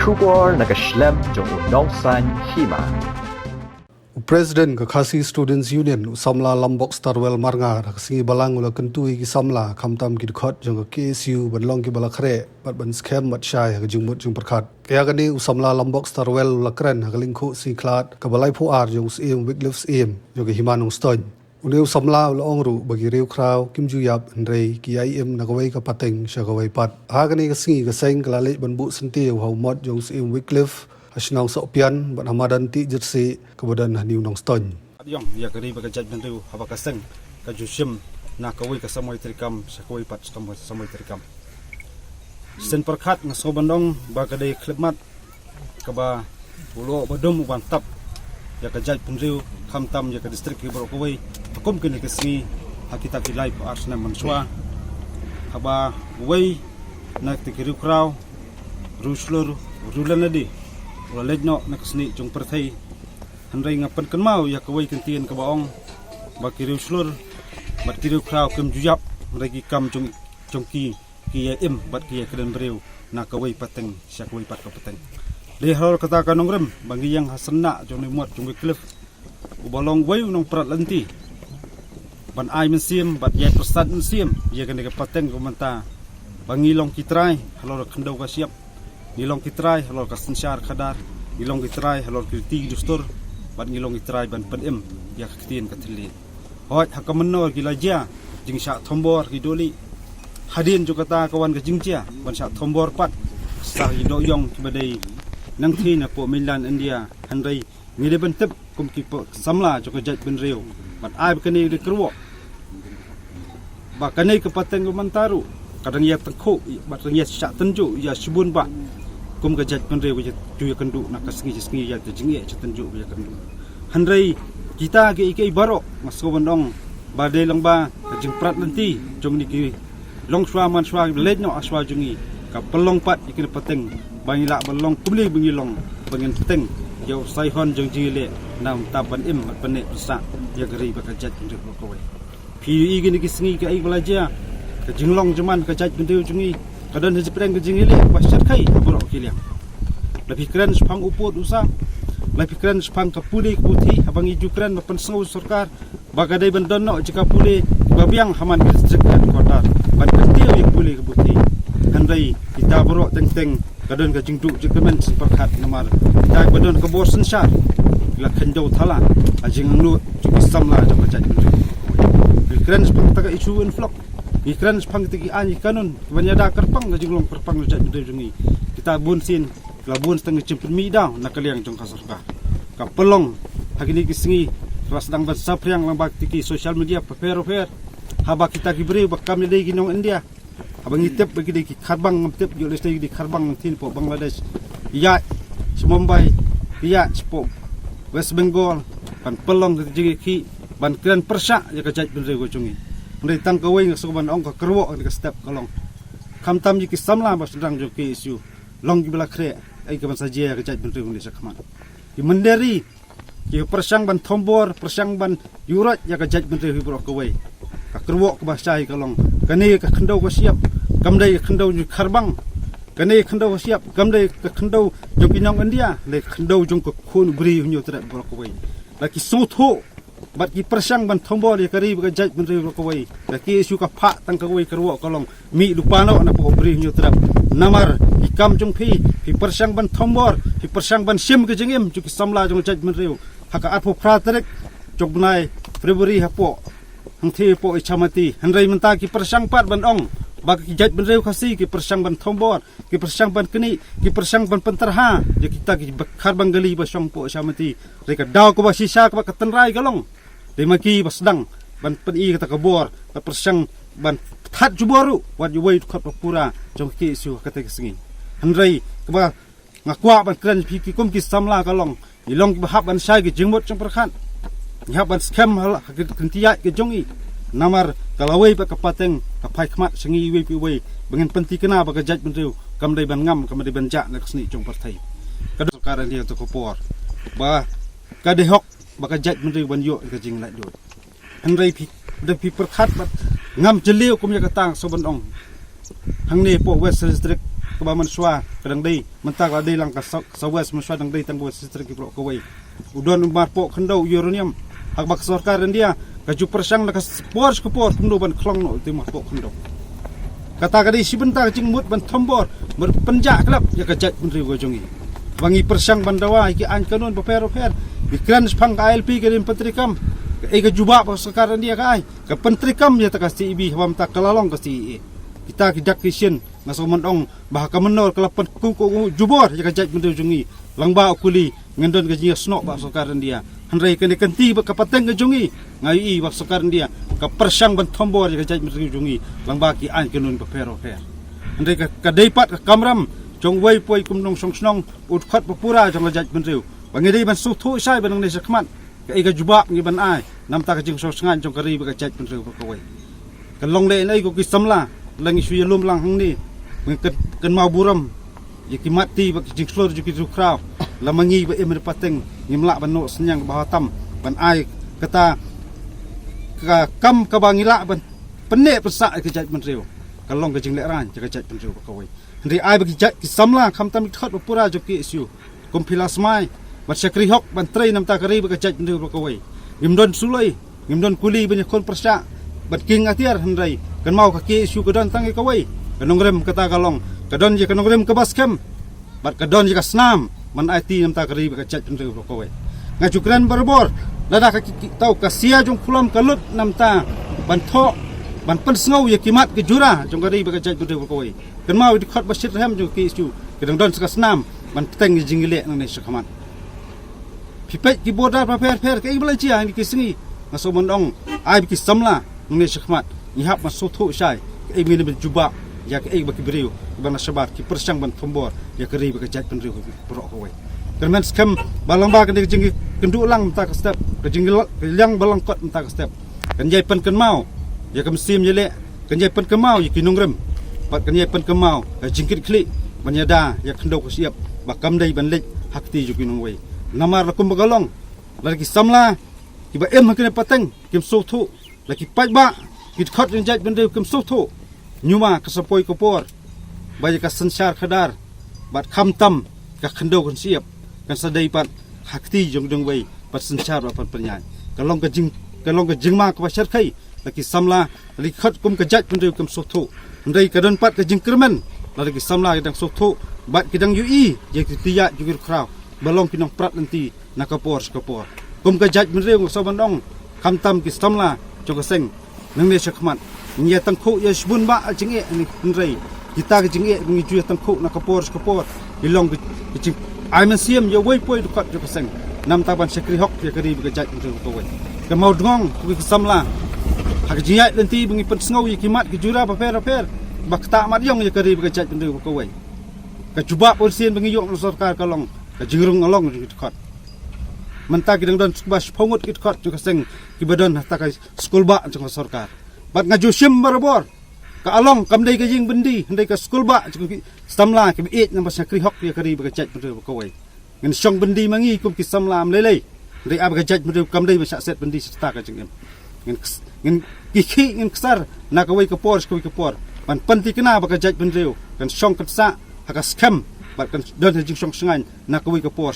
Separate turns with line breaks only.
Kubor nakaslem jong nongsan Hima.
President ka Khasi Students Union Samla Lambok Starwell Marnga raksingi balang ula kentui ki Samla kamtam ki khot jong ka KSU banlong ki bala Khreh ban scam mat shai ka jungmut jung perkhat kaya gani Samla Lambok Starwell ula kren ka lingkhu si klat ka balai phu ar jong sim wiglifs im jong ki Hima nong ston uneu Samla ula ongru bagi riu kraw kimju yap ndrei ki im nakawai ka pateng shakawai pat ha gani ka singi ka seng ka lale ban bu senti hau mod jong sim wiglif Asinang sopian ban hamadan ti jersey kemudian haniu nong ston.
Yang ya kari bekerja bentu apa kaseng kajusim nak kawai kasamoi terikam sakawai pat samoi terikam. Sen perkat ngaso bandong bagadai klipmat kaba ulo badum bantap ya kerja bentu kamtam ya ke distrik Kyrwoh kawai pakum kini kesini hakita kilai arsna mansua kaba wai nak tikiru kraw ruslur rulan adi Walejno nakasni jong perthai handai ngapan kan mau ya kawai kentian ka baong bakiriu slur bakiriu kraw kem juyap ragi kam jong ki im bat ki keden breu na kawai pateng sya kawai pat ka pateng de hol kata kanong rem bangi yang hasna jong ni muat jong klif ubalong wai nong prat lanti ban ai men sim bat ye persat men sim ye kan ka pateng ko manta bangi long kitrai halor khendau ka siap Nilong kitrai halor kasensyar kadar nilong kitrai halor kriti dustur bat nilong kitrai ban pedim ya ketien kateli hot hakamenor gilaja jing syak thombor gidoli hadin jukata kawan ke jingjia ban syak thombor pat sah ido yong kibadai nang thi na po milan India handai ngile bentep kum ki samla jokajat ben reu bat ai kani di Kyrwoh ba kani ke pateng mantaru kadang ya tengku bat ya syak tenju ya subun ba kum gajat penreu ju kendu nak sengi ya jingi tenju ya kendu handrai kita ke ikai barok masko bandong badai langba jing prat nanti jong ni ki long swa man swa lejno aswa jungi ka pelong pat ikin pateng bangila balong kumli bangilong bangin peteng yo sai hon jong jile nam tapan im panek pesa ya gari bakajat penreu kawai pi igin ki sengi ke ai belajar ke jinglong jaman kajat penreu jungi kadang hejpreng ke jingile pasat kai buruk kiliang lebih keren sepang uput usah lebih keren sepang kapuli putih abang iju keren mapan sengau sarkar bagadai bandono jika puli babiang haman distrik kota ban kentiu yang puli putih handai kita buruk teng-teng kadang ke jingduk jikemen seperkat namar kita badon ke bor sensar la khenjau thala ajing nu cuki samla jaka jaj lebih keren sepang taga isu inflok ikran sepang tiki ani kanun banyada kerpang jinglong kerpang jat jungi kita bunsin labun setengah cempet midang nakaliang jong kasarka ka pelong hagini kisingi ras dang ban sapriang lambak tiki social media paper haba kita gibri bakam le ginong India abang itep bagi di kharbang ngtep yo le di kharbang tin po Bangladesh ya Mumbai ya po West Bengal ban pelong ki ban kran persa ya kajat benre go jungi Ndai tang kawai ngaso ban ong ka Kyrwoh ka step kalong kamtam ji ki samla ba sedang jo KSU long gi bala Khreh ai ka ban saja ka jat bentu ni sakman ki menderi ki persang ban thombor persang ban yurat ya ka jat bentu hi bro kawai ka Kyrwoh ka basai kalong kani ka khendau ka siap kamdai ka khendau ju kharbang kani khendau ka siap kamdai ka khendau jo kinong India le khendau jong ka khun bri nyu tra bro kawai laki sotho bat ki persang ban thombor ya kari ba jaj benri kawai la KSU ka pha tang kawai Kyrwoh kalong mi lupano na po bri nyu trap namar ikam jong phi persang ban thombor hi persang ban sim ke jengim ju ki samla jong jaj benri haka atpo pratrek jok nai February hapo hang the po ichamati handrai menta ki persang pat ban ong ba ki jaj benri khasi ki persang ban thombor ki persang ban keni ki persang ban penterha ya kita ki kharbang gali ba song po ichamati reka daw ko ba sisa ka katenrai kalong Demaki basdang ban peni kata kabor ta persang ban that juboru wat yuwai khot pura jong KSU kata kesingi handrai kaba ngakwa ban kran pi kum ki samla kalong ilong bahab ban sai ki jingmot jong perkhan nyap ban scam hal kentia ke jongi namar kalawai pa kapateng kapai khmat sengi wi pi wai bengen penti kena ba jaj benriu kamdai ban ngam kamdai ban ja nak sni jong perthai kadu karan dia to kopor ba kadehok baka jat menteri ban yo ka jing lai do handrai pi de pi perkhat bat ngam jeliu kum ya katang so ban ong hang ne po West District kebaman swa kadang dei mentak la dei lang ka sawas meswa dang dei tang buat sistem ki pro kawai udon umar po khendau uranium hak bak sarkar India kaju persang la ka spor skopor kumdo ban klong no ti mar po khendau kata kadai sebentar jing mut ban thombor berpenjak kelap ya kajat menteri gojongi wangi persang bandawa iki an kanun beper bikran spang KLP ke pentrikam ke juba ba sarkar India kai ke pentrikam ya takasi ibi hawam tak kalalong kasi kita kidak kisien ngasoman ong bah ka menor kelapan ku jubor ya kajat menteri gojongi langba ukuli ngendon ke jinga snok ba sarkar India handrai kene kenti ba kapateng gojongi ngai ba sarkar India ka persang ban thombor ya kajat menteri gojongi langba ki an kanun beper handrai ka deipat ka kamram jong wei poi kumnong songsnong ut khat papura jong lajat benriu bangedi ban su thu sai ban ne sakman ka jubak ngi ban ai nam ta ka jing so sangan jong kari ba jat benriu ba kawai kan long le nai ko ki samla langi su yelum lang hang ni kan mau buram ye ki mati ba jing slor ju ki zu kraw lamangi ba emir pateng ngimla ban no senyang ba hatam ban ai kata ka kam ka bangila ban penne pesak ka jat benriu kan long ka jing le ran ka jat benriu ba kawai Ri ai bagi jat ki samla kham tam khat pura jo ki isu kompila smai bat sakri hok ban trei nam ta kari bagi jat ndu ro kawai ngimdon sulai ngimdon kuli ban kon persa bat king atiar handrai kan mau ka ki isu kadon tangi kawai kanongrem kata kalong kadon je kanongrem ka baskem bat kadon je ka snam man ai ti nam ta kari bagi jat ndu ro kawai ngajukran berbor lada ka tau ka sia jong kulam kalut nam ta ban tho ban pen snau ye kimat ke jura jong kari bagi jat ndu ro kawai kan mau di khot basit ham jo ki isu kadang don sekas nam man peteng jingile nang ne sakaman pipet ki boda per ke ibla chia ni kisingi ngaso mondong ai ki samla nang ne sakamat ni hap ma so tho sai ke mi ne juba ya ke ba ki briu bana sabar ki persang ban thombor ya keri ba jat pen riu pro ko wai kan men skam balang ba kan jingi kendu lang ta ka step ke jingil yang balang kot ta ka step kan jai pen kan mau ya kam sim jele kan jai pen kan mau ya ki nongrem pat kan ye pen kemau jingkit klik banyada ya khendau ko siap bakam dai ban lek hakti juki nong wei namar lakum bagalong lagi samla kiba em hakene pateng kim so thu lagi pai ba kit khot jat ban deu kim so thu nyuma kasapoi kopor baya ka sansar khadar bat kham tam ka khendau kon siap kan sadai pat hakti jong dong wei pat sansar ba pan panyai kalong ka jingma ka basar khai lagi samla lagi khot kum ka jat ban deu kim so thu ndai kadon pat ka jingkermen lagi samla kadang sotho bat kidang ui je tiya jugir kraw balong kinong prat nanti nakapor skapor kum ka jaj menreu so bandong khamtam ki samla jogaseng nang ne sakmat nya tangkhu ya sbun ba jinge ni nrei kita ka jinge ngi ju tangkhu nakapor skapor ilong ki jing ai men siam ya wei poi dukat jogaseng nam taban sekri hok ya kari ka jaj menreu ko wei ka mau dngong ki samla hak jiat nanti bengi pen sngau ye kimat ki jura paper bakta mat yong ye kari bagi jat bendu ko wei ka juba polisian bengi yong sarkar kalong ka jingrung along ki khot menta ki dang don bas phongot ki khot ju ka seng ki badon ta ka skul ba jong sarkar bat ngaju sim barabor ka along kam dei ka jing bendi ndai ka skul ba ki samla ki be nam sakri hok ye kari bagi jat bendu ko wei ngin song bendi mangi kum ki samla am lelei ndai ab ka jat bendu kam dei ba set bendi sta ka jing ngin ki ngin ksar na ka wei ka por ka por man panti kena baka jaj benreu kan song katsa haka scam bat kan don jing song sangan na ka wi ka por